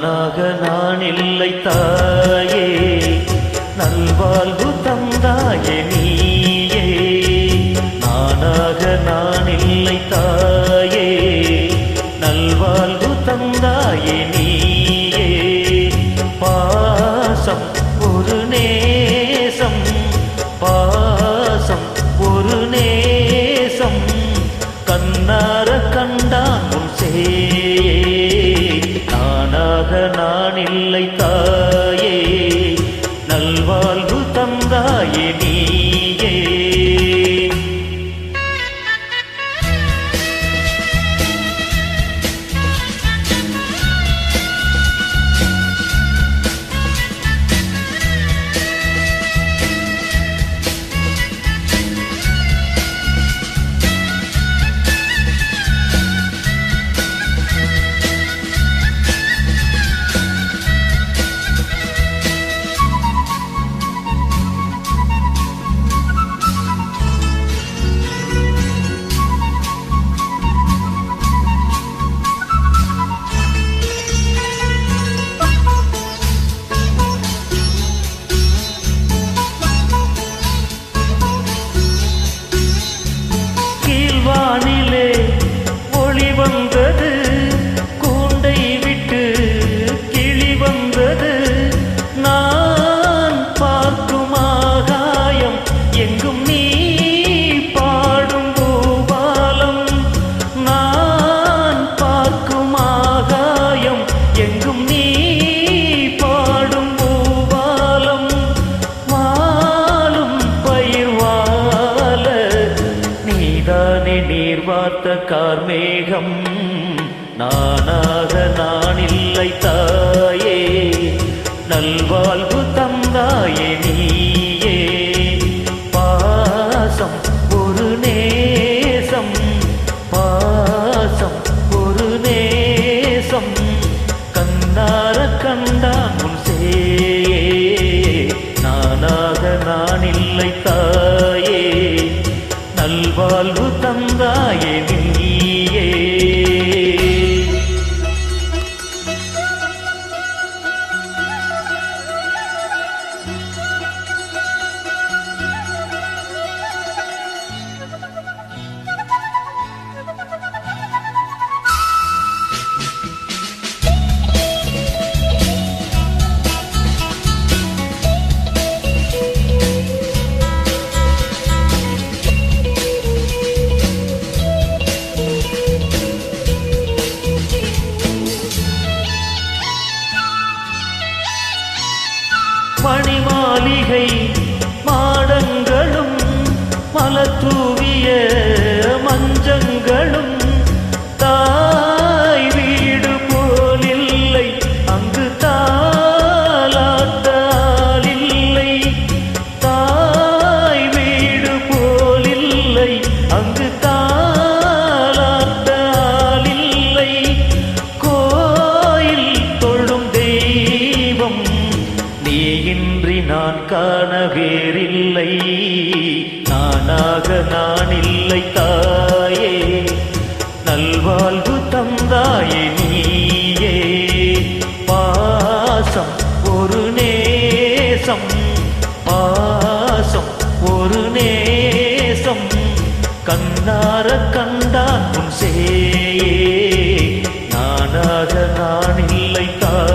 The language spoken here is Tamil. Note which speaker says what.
Speaker 1: நானாக நான் இல்லை தாயே, நல்வாழ்வு தந்தாயே நீயே. நானாக நான் இல்லை தாயே, நல்வாழ்வு தந்தாயே நீயே. பாசம் ஒரு நேசம், பாசம் ஒரு நேசம், கண்ணார கண்டான் உன் சேயே. நானாக நான் இல்லை தாயே, நல்வாழ்வு தந்தாயே நீயே. வானிலே ஒளி வந்தது, கூண்டை விட்டு கிளி வந்தது. நான் பார்க்கும் ஆகாயம் எங்கும் நீ பாடும் பூபாலம். நான் பார்க்கும் ஆகாயம் எங்கும் நீ பாடும் பூபாலம். வாழும் பயிர் வாழ நீதானே நீர் வார்த்த கார்மேகம். நானாக நான் இல்லை தாயே, நல்வாழ்வு தந்தாயே நீயே. பாசம் ஒரு நேசம், பாசம் ஒரு நேசம், கண்ணார கண்டான் உன் சேயே. நானாக நான் இல்லை தாயே, நல்வாழ்வு தந்தாயே நீயே. மணிமாளிகை மாடங்களும் மலத்தூவிய மஞ்சங்களும், தாய் வீடு போலில்லை அங்கு தாலாட்டாலில்லை. தாய் வீடு போலில்லை அங்கு தாலாட்டாலில்லை. கோயில் தொழும் தெய்வம் நீ இன்றி நான் காண வேறில்லை. நானாக நான் இல்லை தாயே, நல்வாழ்வு தந்தாயே நீயே. பாசம் ஒரு நேசம், பாசம் ஒரு நேசம், கண்ணார கண்டான் உன் சேயே. நானாக நான் இல்லை தாயே.